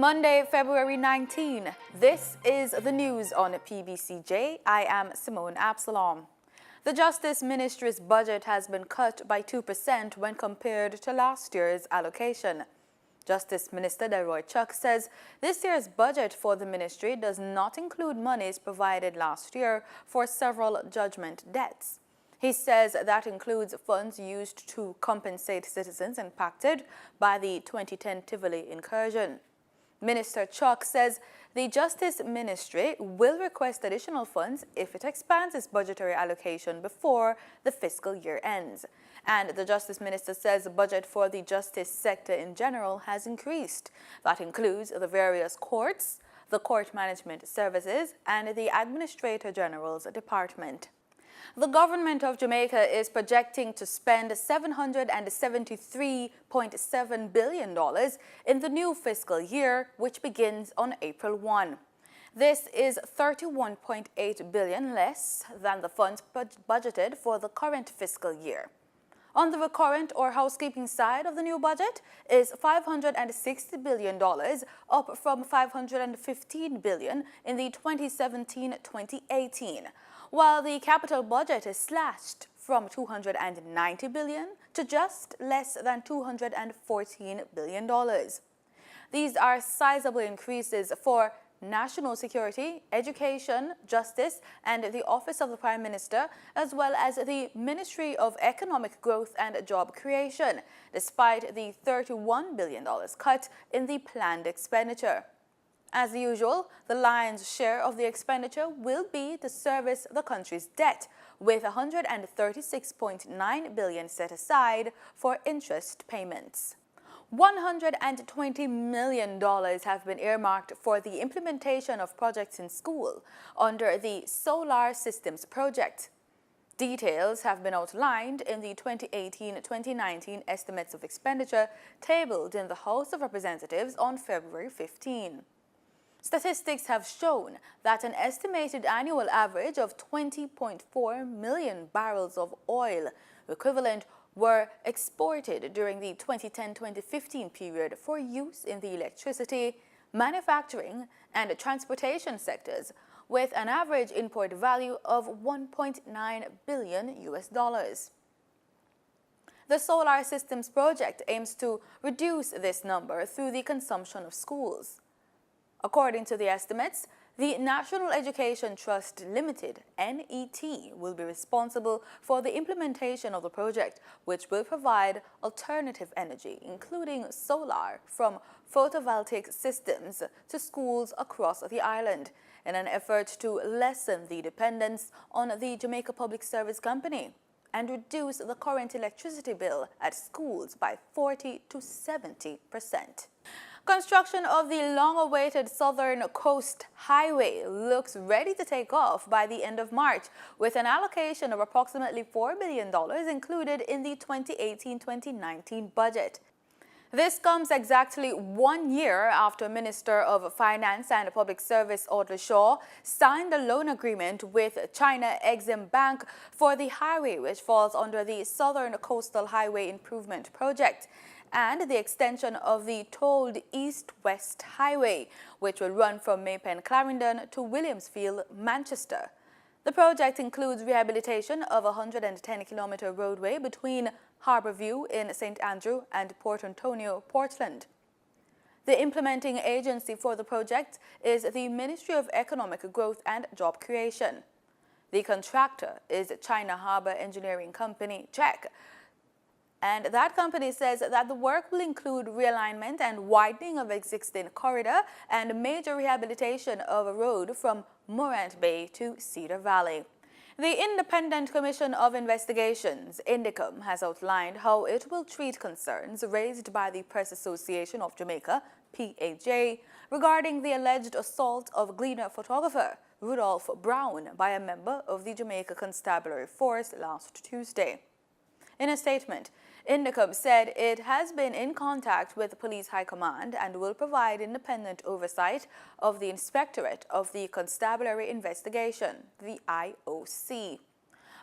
Monday, February 19. This is the news on PBCJ. I am Simone Absalom. The Justice Ministry's budget has been cut by 2% when compared to last year's allocation. Justice Minister Leroy Chuck says this year's budget for the ministry does not include monies provided last year for several judgment debts. He says that includes funds used to compensate citizens impacted by the 2010 Tivoli incursion. Minister Chuck says the Justice Ministry will request additional funds if it expands its budgetary allocation before the fiscal year ends. And the Justice Minister says the budget for the justice sector in general has increased. That includes the various courts, the Court Management Services, and the Administrator General's Department. The government of Jamaica is projecting to spend $773.7 billion in the new fiscal year, which begins on April 1. This is $31.8 billion less than the funds budgeted for the current fiscal year. On the recurrent or housekeeping side of the new budget is $560 billion, up from $515 billion in the 2017-2018. While the capital budget is slashed from $290 billion to just less than $214 billion. These are sizable increases for national security, education, justice, and the Office of the Prime Minister, as well as the Ministry of Economic Growth and Job Creation, despite the $31 billion cut in the planned expenditure. As usual, the lion's share of the expenditure will be to service the country's debt, with $136.9 billion set aside for interest payments. $120 million have been earmarked for the implementation of projects in school under the Solar Systems project. Details have been outlined in the 2018-2019 estimates of expenditure tabled in the House of Representatives on February 15. Statistics have shown that an estimated annual average of 20.4 million barrels of oil equivalent were exported during the 2010-2015 period for use in the electricity, manufacturing, and transportation sectors, with an average import value of $1.9 billion. The Solar Systems project aims to reduce this number through the consumption of schools. According to the estimates, the National Education Trust Limited, NET, will be responsible for the implementation of the project, which will provide alternative energy, including solar, from photovoltaic systems to schools across the island, in an effort to lessen the dependence on the Jamaica Public Service Company and reduce the current electricity bill at schools by 40 to 70%. Construction of the long-awaited Southern Coast Highway looks ready to take off by the end of March, with an allocation of approximately $4 billion included in the 2018-2019 budget. This comes exactly 1 year after Minister of Finance and Public Service Audley Shaw signed a loan agreement with China Exim Bank for the highway, which falls under the Southern Coastal Highway Improvement Project, and the extension of the tolled East-West Highway, which will run from Maypen Clarendon to Williamsfield, Manchester. The project includes rehabilitation of a 110-kilometer roadway between Harbourview in St. Andrew and Port Antonio, Portland. The implementing agency for the project is the Ministry of Economic Growth and Job Creation. The contractor is China Harbour Engineering Company, CHEC, and that company says that the work will include realignment and widening of existing corridor and major rehabilitation of a road from Morant Bay to Cedar Valley. The Independent Commission of Investigations, INDECOM, has outlined how it will treat concerns raised by the Press Association of Jamaica, PAJ, regarding the alleged assault of Gleaner photographer Rudolph Brown by a member of the Jamaica Constabulary Force last Tuesday. In a statement, INDECOM said it has been in contact with the Police High Command and will provide independent oversight of the Inspectorate of the Constabulary Investigation, the IOC.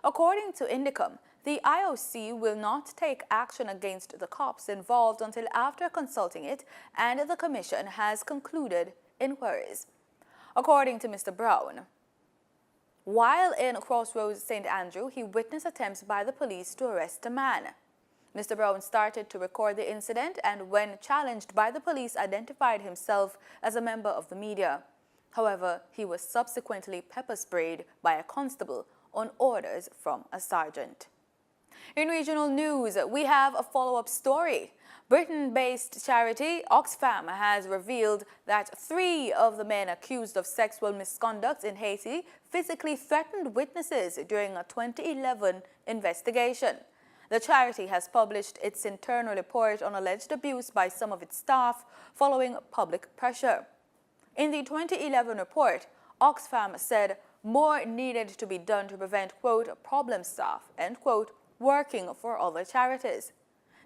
According to Indicom, the IOC will not take action against the cops involved until after consulting it and the Commission has concluded inquiries. According to Mr. Brown, while in Crossroads, St. Andrew, he witnessed attempts by the police to arrest a man. Mr. Brown started to record the incident and, when challenged by the police, identified himself as a member of the media. However, he was subsequently pepper sprayed by a constable on orders from a sergeant. In regional news, we have a follow-up story. Britain-based charity Oxfam has revealed that 3 of the men accused of sexual misconduct in Haiti physically threatened witnesses during a 2011 investigation. The charity has published its internal report on alleged abuse by some of its staff following public pressure. In the 2011 report, Oxfam said more needed to be done to prevent, quote, problem staff, end quote, working for other charities.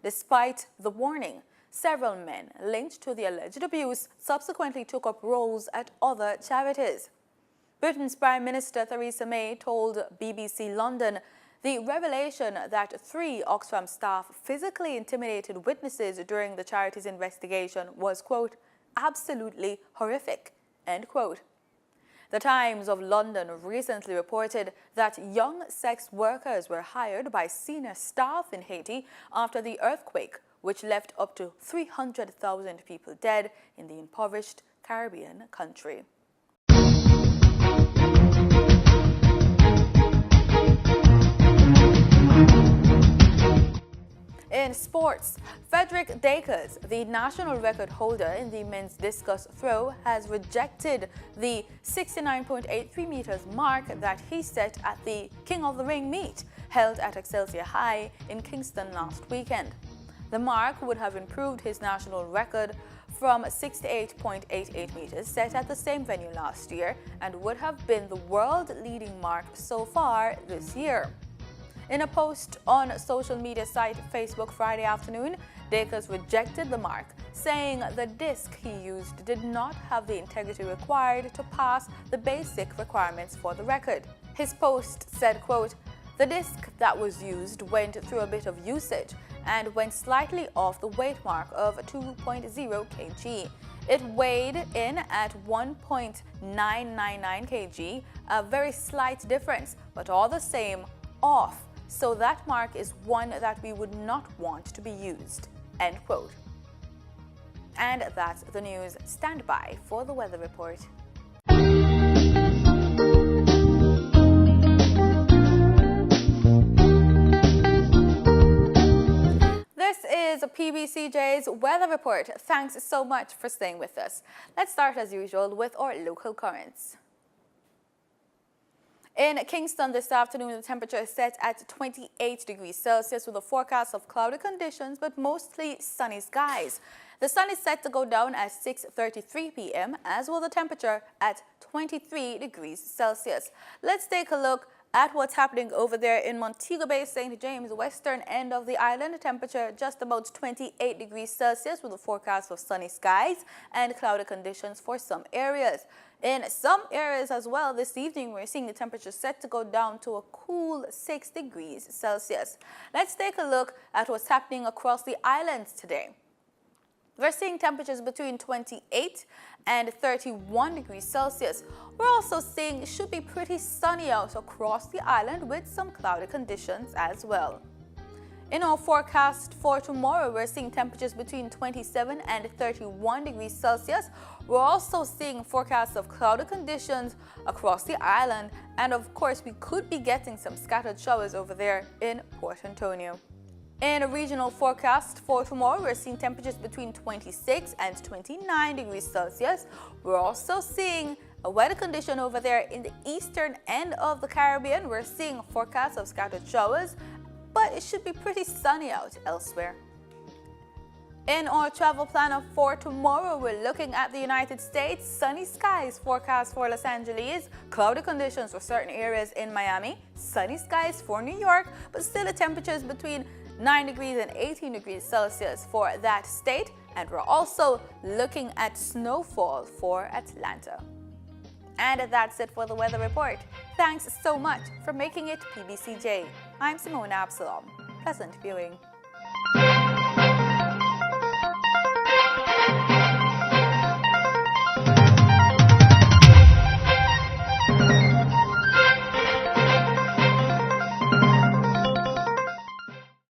Despite the warning, several men linked to the alleged abuse subsequently took up roles at other charities. Britain's Prime Minister Theresa May told BBC London the revelation that 3 Oxfam staff physically intimidated witnesses during the charity's investigation was, quote, absolutely horrific, end quote. The Times of London recently reported that young sex workers were hired by senior staff in Haiti after the earthquake, which left up to 300,000 people dead in the impoverished Caribbean country. In sports, Frederick Dakers, the national record holder in the men's discus throw, has rejected the 69.83 meters mark that he set at the King of the Ring meet held at Excelsior High in Kingston last weekend. The mark would have improved his national record from 68.88 meters set at the same venue last year and would have been the world-leading mark so far this year. In a post on social media site Facebook Friday afternoon, Dakers rejected the mark, saying the disc he used did not have the integrity required to pass the basic requirements for the record. His post said, quote, the disc that was used went through a bit of usage and went slightly off the weight mark of 2.0 kg. It weighed in at 1.999 kg, a very slight difference, but all the same, off. So that mark is one that we would not want to be used, end quote. And that's the news. Stand by for the weather report. This is PBCJ's weather report. Thanks so much for staying with us. Let's start as usual with our local currents. In Kingston this afternoon, the temperature is set at 28 degrees Celsius with a forecast of cloudy conditions but mostly sunny skies. The sun is set to go down at 6:33 p.m. as will the temperature at 23 degrees Celsius. Let's take a look at what's happening over there in Montego Bay, St. James, western end of the island. Temperature just about 28 degrees Celsius with a forecast of sunny skies and cloudy conditions for some areas. In some areas as well this evening, we're seeing the temperature set to go down to a cool 6 degrees Celsius. Let's take a look at what's happening across the islands today. We're seeing temperatures between 28 and 31 degrees Celsius. We're also seeing it should be pretty sunny out across the island with some cloudy conditions as well. In our forecast for tomorrow, we're seeing temperatures between 27 and 31 degrees Celsius. We're also seeing forecasts of cloudy conditions across the island, and of course we could be getting some scattered showers over there in Port Antonio. In a regional forecast for tomorrow, we're seeing temperatures between 26 and 29 degrees Celsius. We're also seeing a weather condition over there in the eastern end of the Caribbean. We're seeing a forecast of scattered showers, but it should be pretty sunny out elsewhere. In our travel planner for tomorrow, we're looking at the United States. Sunny skies forecast for Los Angeles, cloudy conditions for certain areas in Miami, sunny skies for New York, but still the temperatures between 9 degrees and 18 degrees Celsius for that state, and we're also looking at snowfall for Atlanta. And that's it for the weather report. Thanks so much for making it PBCJ. I'm Simona Absalom. Pleasant viewing.